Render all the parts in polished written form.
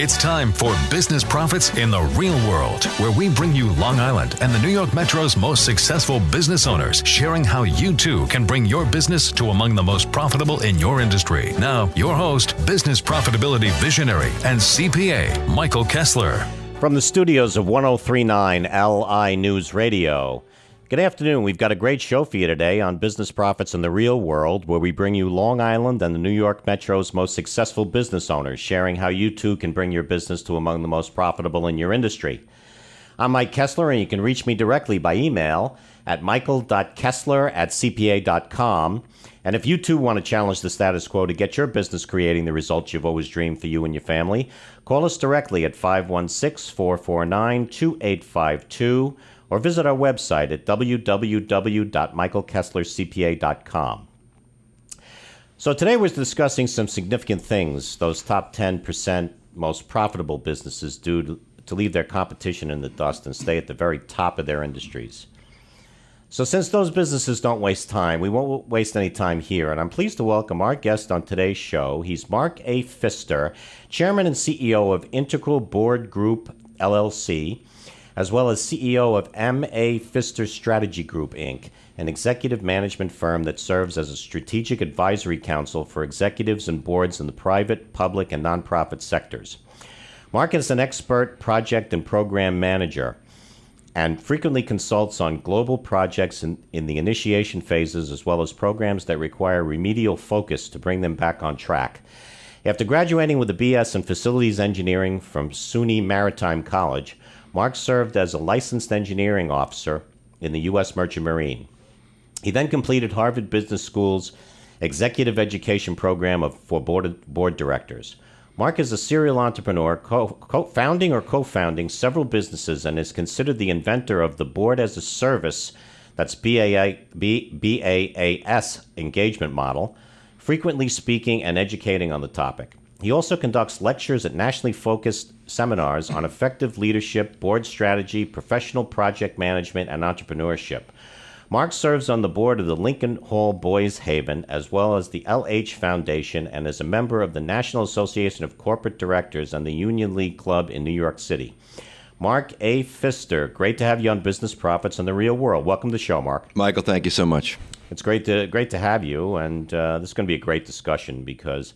It's time for Business Profits in the Real World, where we bring you Long Island and the New York Metro's most successful business owners, sharing how you too can bring your business to among the most profitable in your industry. Now, your host, business profitability visionary and CPA, Michael Kessler. From the studios of 103.9 LI News Radio. Good afternoon. We've got a great show for you today on Business Profits in the Real World, where we bring you Long Island and the New York Metro's most successful business owners, sharing how you too can bring your business to among the most profitable in your industry. I'm Mike Kessler, and you can reach me directly by email at michael.kessler@cpa.com. And if you too want to challenge the status quo to get your business creating the results you've always dreamed for you and your family, call us directly at 516-449-2852 or visit our website at www.michaelkesslercpa.com. So today we're discussing some significant things those top 10% most profitable businesses do to leave their competition in the dust and stay at the very top of their industries. So since those businesses don't waste time, we won't waste any time here, and I'm pleased to welcome our guest on today's show. He's Mark A. Pfister, Chairman and CEO of Integral Board Group, LLC, as well as CEO of M.A. Pfister Strategy Group, Inc., an executive management firm that serves as a strategic advisory council for executives and boards in the private, public, and nonprofit sectors. Mark is an expert project and program manager and frequently consults on global projects in the initiation phases, as well as programs that require remedial focus to bring them back on track. After graduating with a BaaS in Facilities Engineering from SUNY Maritime College, Mark served as a licensed engineering officer in the U.S. Merchant Marine. He then completed Harvard Business School's Executive Education Program for board directors. Mark is a serial entrepreneur, founding or co-founding several businesses, and is considered the inventor of the Board as a Service, that's BaaS engagement model, frequently speaking and educating on the topic. He also conducts lectures at nationally focused seminars on effective leadership, board strategy, professional project management, and entrepreneurship. Mark serves on the board of the Lincoln Hall Boys Haven, as well as the LH Foundation, and is a member of the National Association of Corporate Directors and the Union League Club in New York City. Mark A. Pfister, great to have you on Business Profits in the Real World. Welcome to the show, Mark. Michael, thank you so much. It's great to have you, and this is going to be a great discussion because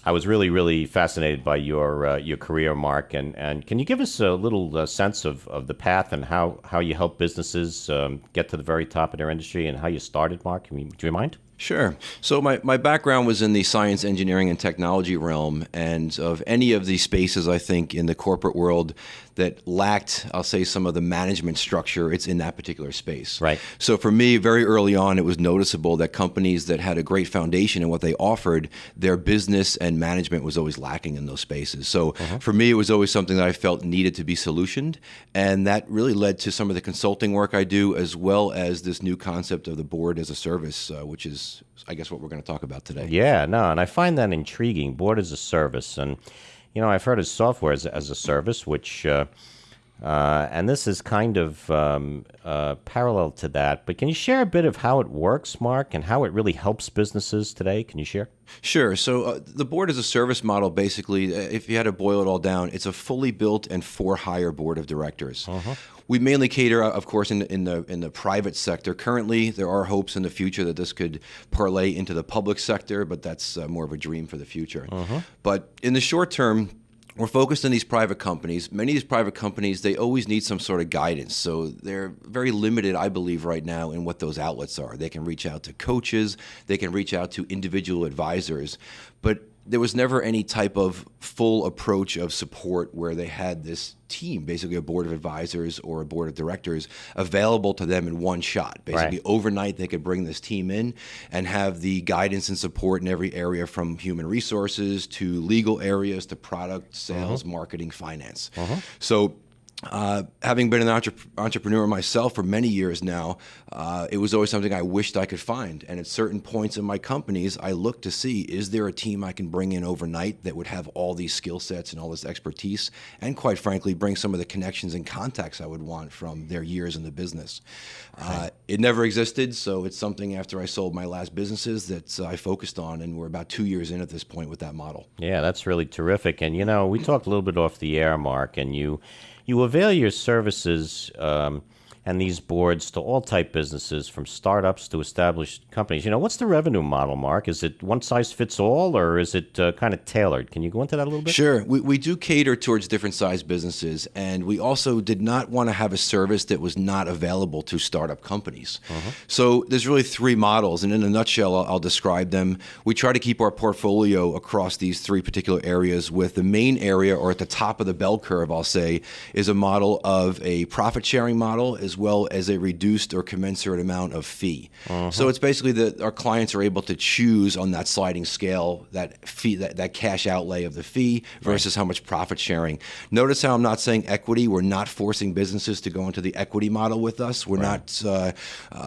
I was really fascinated by your career, Mark. And can you give us a little sense of the path and how you help businesses get to the very top of their industry and how you started, Mark? Do you mind? Sure. So my background was in the science, engineering, and technology realm, and of any of these spaces, I think, in the corporate world that lacked, I'll say, some of the management structure, it's in that particular space. Right. So for me, very early on, it was noticeable that companies that had a great foundation in what they offered, their business and management was always lacking in those spaces. So for me, it was always something that I felt needed to be solutioned, and that really led to some of the consulting work I do, as well as this new concept of the board as a service, which is, I guess, what we're going to talk about today. Yeah, no, and I find that intriguing, board as a service. And, I've heard of software as a service, which, and this is kind of parallel to that. But can you share a bit of how it works, Mark, and how it really helps businesses today? Can you share? Sure. So the board as a service model, basically, if you had to boil it all down, it's a fully built and for-hire board of directors. We mainly cater, of course, in the private sector. Currently, there are hopes in the future that this could parlay into the public sector, but that's more of a dream for the future. But in the short term, we're focused on these private companies. Many of these private companies, they always need some sort of guidance. So they're very limited, I believe, right now in what those outlets are. They can reach out to coaches. They can reach out to individual advisors. But there was never any type of full approach of support where they had this team, basically a board of advisors or a board of directors, available to them in one shot. Basically, overnight, they could bring this team in and have the guidance and support in every area, from human resources to legal areas to product, sales, marketing, finance. So Having been an entrepreneur myself for many years now, it was always something I wished I could find. And at certain points in my companies, I looked to see, is there a team I can bring in overnight that would have all these skill sets and all this expertise, and quite frankly, bring some of the connections and contacts I would want from their years in the business. It never existed, so it's something after I sold my last businesses that I focused on, and we're about 2 years in at this point with that model. Yeah, that's really terrific. And, we talked a little bit off the air, Mark, and you avail your services and these boards to all type businesses, from startups to established companies. What's the revenue model, Mark? Is it one size fits all, or is it kind of tailored? Can you go into that a little bit? Sure. We do cater towards different size businesses, and we also did not want to have a service that was not available to startup companies. So there's really 3 models, and in a nutshell, I'll describe them. We try to keep our portfolio across these 3 particular areas, with the main area, or at the top of the bell curve, I'll say, is a model of a profit-sharing model, as well as a reduced or commensurate amount of fee. So it's basically that our clients are able to choose on that sliding scale that fee, that cash outlay of the fee versus how much profit sharing. Notice how I'm not saying equity. We're not forcing businesses to go into the equity model with us. We're not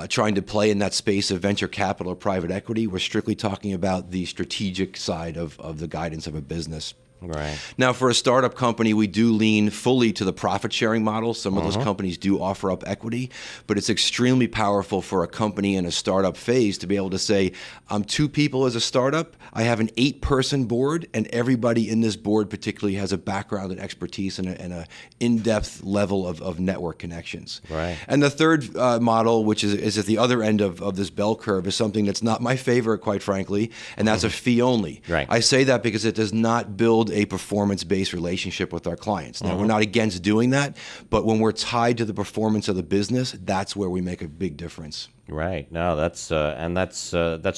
trying to play in that space of venture capital or private equity. We're strictly talking about the strategic side of the guidance of a business. Right. Now, for a startup company, we do lean fully to the profit-sharing model. Some of those companies do offer up equity, but it's extremely powerful for a company in a startup phase to be able to say, I'm 2 people as a startup, I have an 8-person board, and everybody in this board particularly has a background and expertise and a in-depth level of network connections. Right. And the third model, which is at the other end of this bell curve, is something that's not my favorite, quite frankly, and that's a fee only. Right. I say that because it does not build a performance-based relationship with our clients. Now, we're not against doing that, but when we're tied to the performance of the business, that's where we make a big difference. Right. No, that's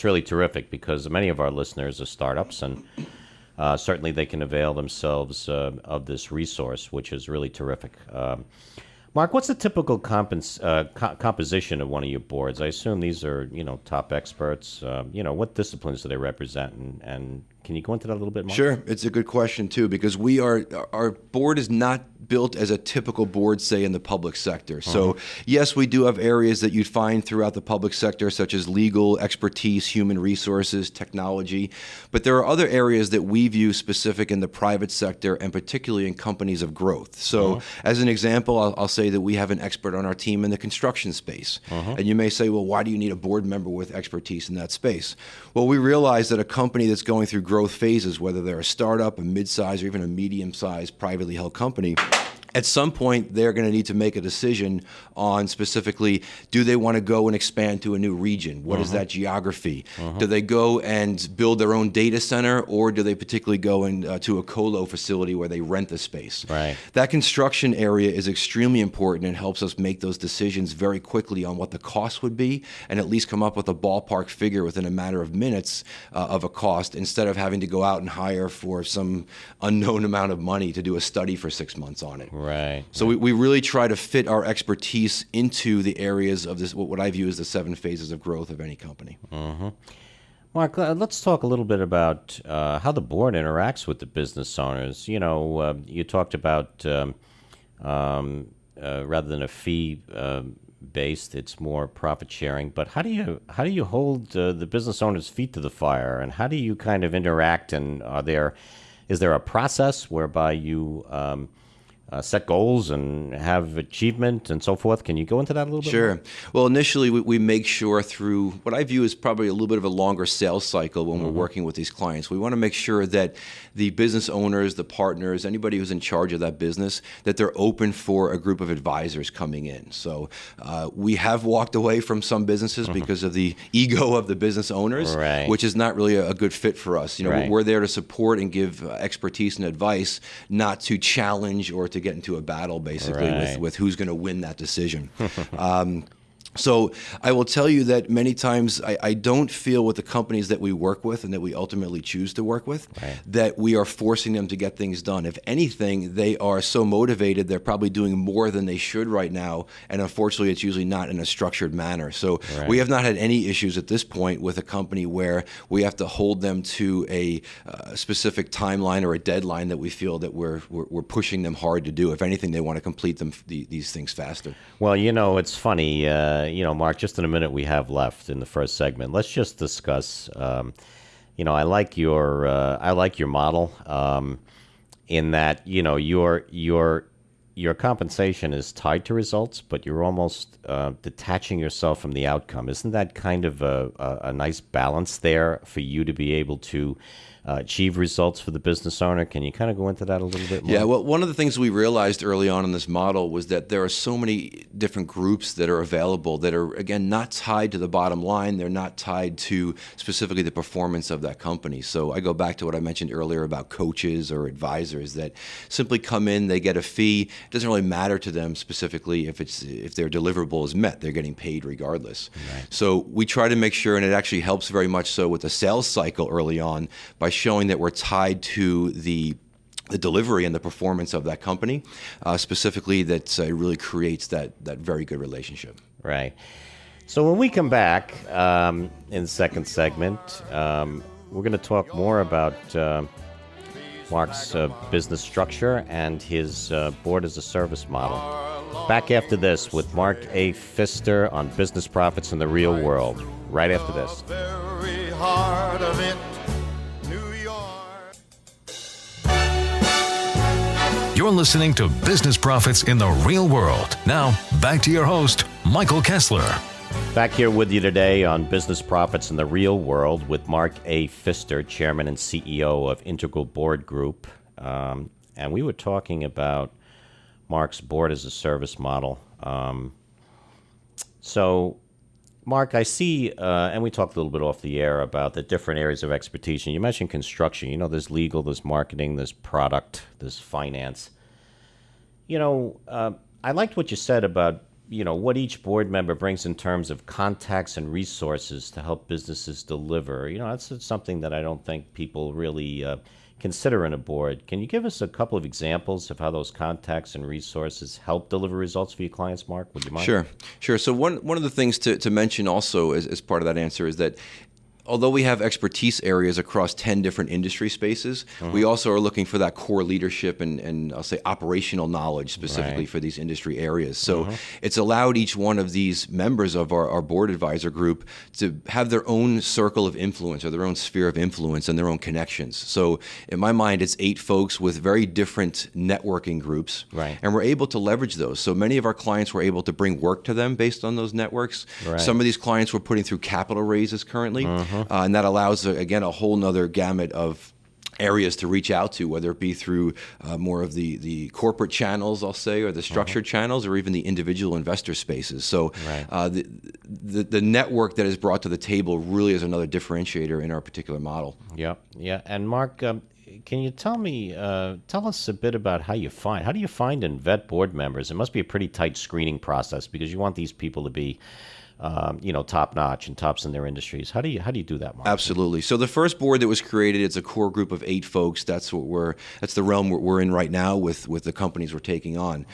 really terrific, because many of our listeners are startups, and certainly they can avail themselves of this resource, which is really terrific. Mark, what's the typical composition of one of your boards? I assume these are, top experts. What disciplines do they represent, and can you go into that a little bit more? Sure. It's a good question, too, because our board is not built as a typical board, say, in the public sector. So, yes, we do have areas that you'd find throughout the public sector, such as legal, expertise, human resources, technology. But there are other areas that we view specific in the private sector, and particularly in companies of growth. So, as an example, I'll say that we have an expert on our team in the construction space. And you may say, well, why do you need a board member with expertise in that space? Well, we realize that a company that's going through growth phases, whether they're a startup, a mid-size, or even a medium-sized privately held company, at some point, they're going to need to make a decision on specifically, do they want to go and expand to a new region? What is that geography? Do they go and build their own data center, or do they particularly go to a colo facility where they rent the space? Right. That construction area is extremely important and helps us make those decisions very quickly on what the cost would be, and at least come up with a ballpark figure within a matter of minutes of a cost, instead of having to go out and hire for some unknown amount of money to do a study for 6 months on it. Right. So we really try to fit our expertise into the areas of this, what I view as the 7 phases of growth of any company. Mark, let's talk a little bit about how the board interacts with the business owners. You talked about rather than a fee based, it's more profit sharing. But how do you hold the business owners' feet to the fire, and how do you kind of interact? And is there a process whereby you set goals and have achievement and so forth? Can you go into that a little bit Sure. more? Well, initially, we make sure through what I view as probably a little bit of a longer sales cycle when we're working with these clients. We want to make sure that the business owners, the partners, anybody who's in charge of that business, that they're open for a group of advisors coming in. So we have walked away from some businesses because of the ego of the business owners, Right. which is not really a good fit for us. Right. We're there to support and give expertise and advice, not to challenge or to get into a battle, basically, Right. with who's going to win that decision. So I will tell you that many times I don't feel with the companies that we work with and that we ultimately choose to work with that we are forcing them to get things done. If anything, they are so motivated, they're probably doing more than they should right now. And unfortunately, it's usually not in a structured manner. So we have not had any issues at this point with a company where we have to hold them to a specific timeline or a deadline that we feel that we're pushing them hard to do. If anything, they want to complete these things faster. Well, it's funny. Mark, just in a minute we have left in the first segment, let's just discuss. I like your model in that your compensation is tied to results, but you're almost detaching yourself from the outcome. Isn't that kind of a nice balance there for you to be able to achieve results for the business owner? Can you kind of go into that a little bit more? Yeah, well, one of the things we realized early on in this model was that there are so many different groups that are available that are, again, not tied to the bottom line. They're not tied to specifically the performance of that company. So I go back to what I mentioned earlier about coaches or advisors that simply come in, they get a fee. It doesn't really matter to them specifically if their deliverable is met. They're getting paid regardless. Right. So we try to make sure, and it actually helps very much so with the sales cycle early on, by showing that we're tied to the delivery and the performance of that company, specifically that really creates that very good relationship. Right. So when we come back in the second segment, we're going to talk more about Mark's business structure and his board as a service model. Back after this with Mark A. Pfister on business profits in the real world. Right after this. Very heart of it. You're listening to Business Profits in the Real World. Now, back to your host, Michael Kessler. Back here with you today on Business Profits in the Real World with Mark A. Pfister, Chairman and CEO of Integral Board Group. And we were talking about Mark's board as a service model. So, Mark, I see, and we talked a little bit off the air about the different areas of expertise. And you mentioned construction. There's legal, there's marketing, there's product, there's finance. I liked what you said about, what each board member brings in terms of contacts and resources to help businesses deliver. That's something that I don't think people really consider in a board. Can you give us a couple of examples of how those contacts and resources help deliver results for your clients, Mark? Would you mind? Sure. So one of the things to mention also as part of that answer is that although we have expertise areas across 10 different industry spaces, we also are looking for that core leadership and I'll say operational knowledge specifically for these industry areas. So it's allowed each one of these members of our board advisor group to have their own circle of influence or their own sphere of influence and their own connections. So in my mind, it's 8 folks with very different networking groups. Right. And we're able to leverage those. So many of our clients were able to bring work to them based on those networks. Right. Some of these clients we're putting through capital raises currently. And that allows, again, a whole nother gamut of areas to reach out to, whether it be through more of the corporate channels, I'll say, or the structured channels, or even the individual investor spaces. So the network that is brought to the table really is another differentiator in our particular model. Yeah. And Mark, can you tell us a bit about how do you find and vet board members? It must be a pretty tight screening process because you want these people to be top notch and tops in their industries. How do you do that, Mark? Absolutely. So the first board that was created, it's a core group of 8 folks. That's the realm we're in right now with the companies we're taking on.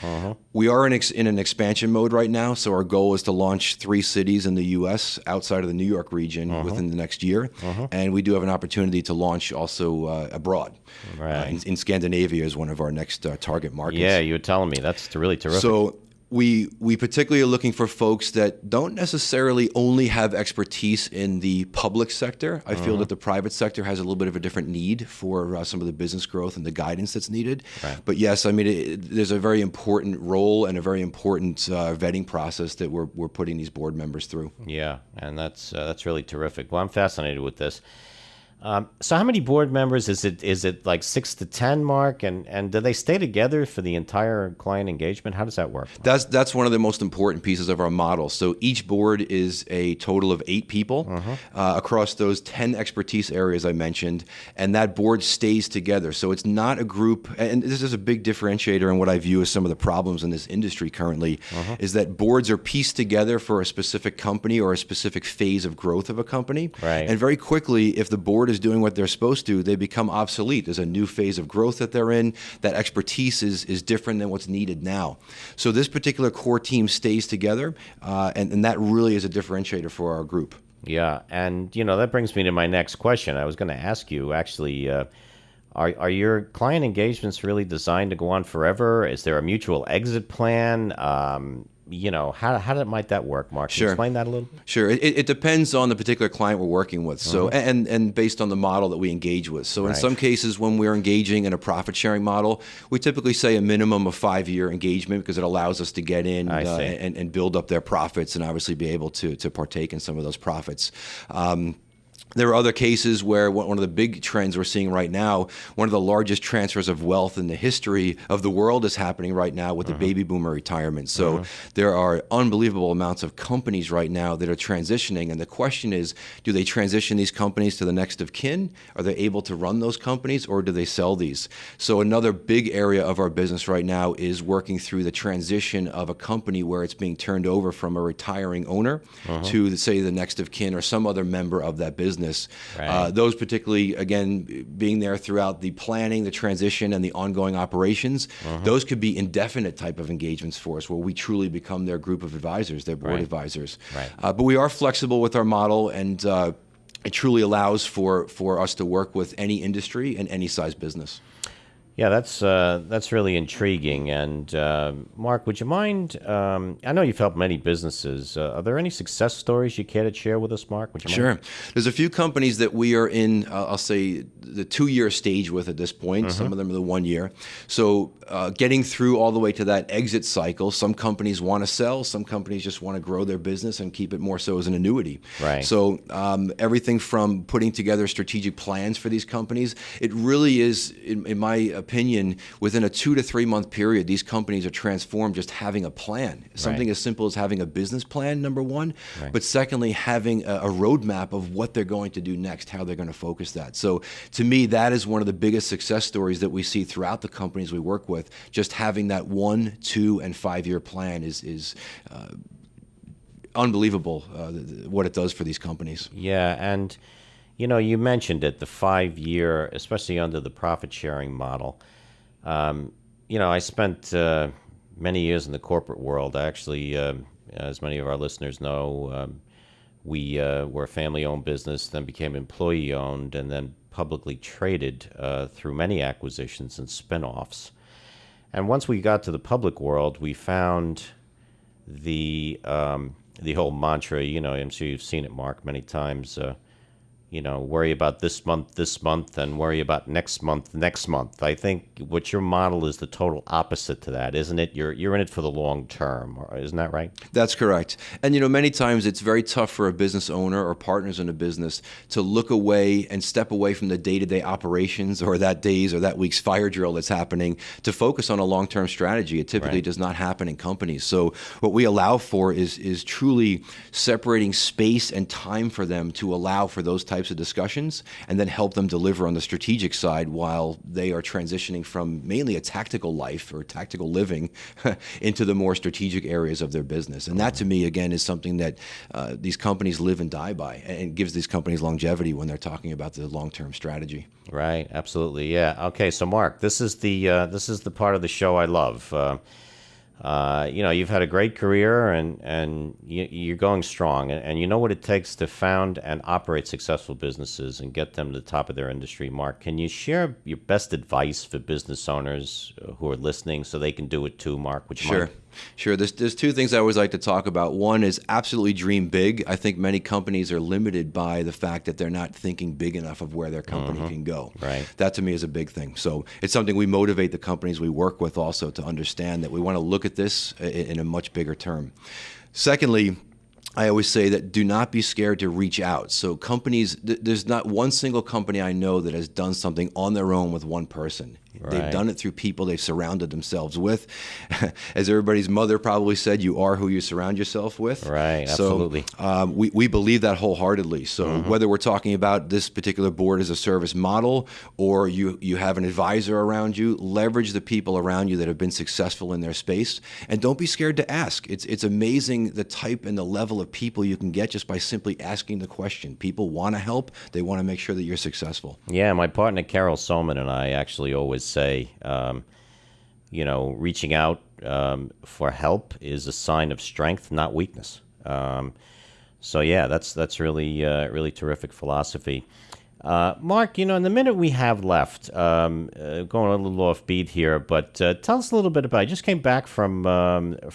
We are in an expansion mode right now. So our goal is to launch 3 cities in the U.S. outside of the New York region within the next year, and we do have an opportunity to launch also abroad. Right. In Scandinavia is one of our next target markets. Yeah, you were telling me that's really terrific. So we particularly are looking for folks that don't necessarily only have expertise in the public sector. I feel that the private sector has a little bit of a different need for some of the business growth and the guidance that's needed. Right. But yes, I mean, there's a very important role and a very important vetting process that we're putting these board members through. Yeah, and that's really terrific. Well, I'm fascinated with this. So how many board members is it? Is it like 6 to 10, Mark? And do they stay together for the entire client engagement? How does that work? That's one of the most important pieces of our model. So each board is a total of 8 people across those 10 expertise areas I mentioned, and that board stays together. So it's not a group, and this is a big differentiator in what I view as some of the problems in this industry currently, is that boards are pieced together for a specific company or a specific phase of growth of a company. Right. And very quickly, if the board is doing what they're supposed to, they become obsolete. There's a new phase of growth that they're in. That expertise is different than what's needed now. So this particular core team stays together, and that really is a differentiator for our group. Yeah, and that brings me to my next question. I was going to ask you actually. Are your client engagements really designed to go on forever? Is there a mutual exit plan? How might that work, Mark? Can you explain that a little? Sure. It depends on the particular client we're working with. So and based on the model that we engage with. So in some cases, when we're engaging in a profit sharing model, we typically say a minimum of 5-year engagement because it allows us to get in and build up their profits and obviously be able to partake in some of those profits. There are other cases where one of the big trends we're seeing right now, one of the largest transfers of wealth in the history of the world is happening right now with the baby boomer retirement. So there are unbelievable amounts of companies right now that are transitioning. And the question is, do they transition these companies to the next of kin? Are they able to run those companies, or do they sell these? So another big area of our business right now is working through the transition of a company where it's being turned over from a retiring owner to, say, the next of kin or some other member of that business. Right. Those particularly, again, being there throughout the planning, the transition, and the ongoing operations, those could be indefinite type of engagements for us where we truly become their group of advisors, their board advisors. Right. But we are flexible with our model, and it truly allows for us to work with any industry and any size business. Yeah, that's really intriguing. And Mark, would you mind? I know you've helped many businesses. Are there any success stories you care to share with us, Mark? Would you mind? Sure. There's a few companies that we are in, I'll say, the 2-year stage with at this point. Some of them are the 1 year. So getting through all the way to that exit cycle, some companies want to sell, some companies just want to grow their business and keep it more so as an annuity. Right. So everything from putting together strategic plans for these companies, it really is, in my opinion, within a 2 to 3 month period, these companies are transformed just having a plan. Something as simple as having a business plan, number one, but secondly, having a roadmap of what they're going to do next, how they're going to focus that. So to me, that is one of the biggest success stories that we see throughout the companies we work with. Just having that 1, 2, and 5-year plan is unbelievable what it does for these companies. Yeah, and you mentioned it, the 5-year, especially under the profit-sharing model. I spent many years in the corporate world. Actually, as many of our listeners know, we were a family-owned business, then became employee-owned, and then publicly traded through many acquisitions and spin-offs. And once we got to the public world, we found the whole mantra, I'm sure you've seen it, Mark, many times, worry about this month, and worry about next month. I think what your model is the total opposite to that, isn't it? You're in it for the long term, isn't that right? That's correct. And many times it's very tough for a business owner or partners in a business to look away and step away from the day-to-day operations or that day's or that week's fire drill that's happening to focus on a long-term strategy. It typically does not happen in companies. So what we allow for is truly separating space and time for them to allow for those types of discussions and then help them deliver on the strategic side while they are transitioning from mainly a tactical life or tactical living into the more strategic areas of their business. And that to me, again, is something that these companies live and die by and gives these companies longevity when they're talking about the long-term strategy. Right, absolutely, yeah. Okay, so Mark, this is the part of the show I love. You've had a great career and you're going strong, and you know what it takes to found and operate successful businesses and get them to the top of their industry. Mark, can you share your best advice for business owners who are listening so they can do it too, Mark? Would you mind? Sure. There's two things I always like to talk about. One is absolutely dream big. I think many companies are limited by the fact that they're not thinking big enough of where their company can go. Right. That to me is a big thing. So it's something we motivate the companies we work with also to understand that we want to look at this in a much bigger term. Secondly, I always say that do not be scared to reach out. So companies, there's not one single company I know that has done something on their own with one person. Right. They've done it through people they've surrounded themselves with. As everybody's mother probably said, you are who you surround yourself with. Right, absolutely. So we believe that wholeheartedly. So whether we're talking about this particular board as a service model or you have an advisor around you, leverage the people around you that have been successful in their space. And don't be scared to ask. It's amazing the type and the level of people you can get just by simply asking the question. People want to help. They want to make sure that you're successful. Yeah, my partner Carol Soman and I actually always say, reaching out for help is a sign of strength, not weakness. So yeah, that's really terrific philosophy. Mark, in the minute we have left, going a little off beat here, but tell us a little bit about. You just came back from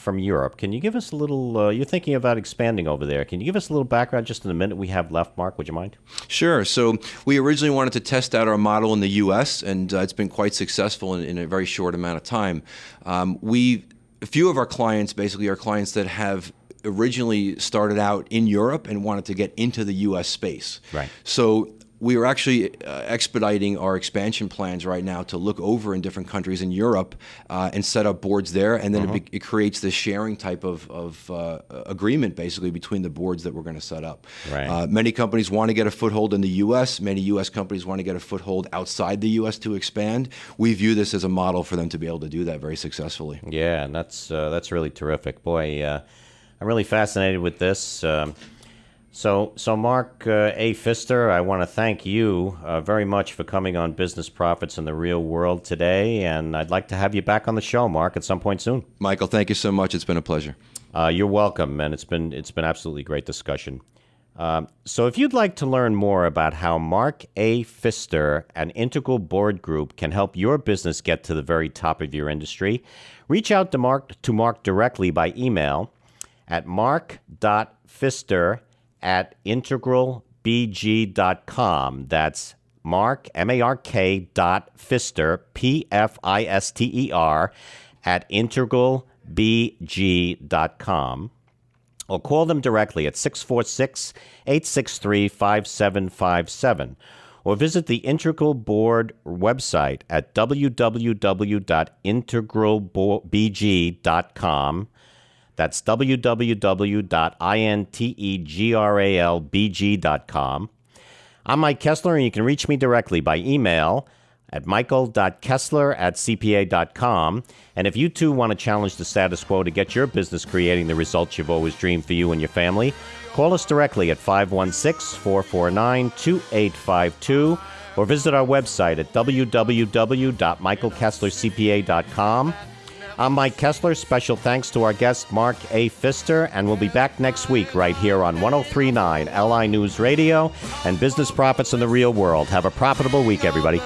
Europe. Can you give us a little? You're thinking about expanding over there. Can you give us a little background just in the minute we have left, Mark? Would you mind? Sure. So we originally wanted to test out our model in the U.S., and it's been quite successful in a very short amount of time. A few of our clients basically are clients that have originally started out in Europe and wanted to get into the U.S. space. Right. So we are actually expediting our expansion plans right now to look over in different countries in Europe and set up boards there, and then it creates this sharing type of agreement basically between the boards that we're going to set up. Right. Many companies want to get a foothold in the U.S. Many U.S. companies want to get a foothold outside the U.S. to expand. We view this as a model for them to be able to do that very successfully. Yeah, and that's really terrific. Boy, I'm really fascinated with this. So Mark A. Pfister, I want to thank you very much for coming on Business Profits in the Real World today, and I'd like to have you back on the show, Mark, at some point soon. Michael, thank you so much. It's been a pleasure. You're welcome, and it's been absolutely great discussion. So if you'd like to learn more about how Mark A. Pfister, an integral board group, can help your business get to the very top of your industry, reach out to Mark directly by email at mark.pfister@integralbg.com. That's Mark, M-A-R-K .Pfister, P-F-I-S-T-E-R, @integralbg.com. Or call them directly at 646-863-5757. Or visit the Integral Board website at www.integralbg.com. That's www.integralbg.com. I'm Mike Kessler, and you can reach me directly by email at michael.kessler@cpa.com. And if you too want to challenge the status quo to get your business creating the results you've always dreamed for you and your family, call us directly at 516-449-2852 or visit our website at www.michaelkesslercpa.com. I'm Mike Kessler. Special thanks to our guest, Mark A. Pfister, and we'll be back next week right here on 103.9 LI News Radio and Business Profits in the Real World. Have a profitable week, everybody.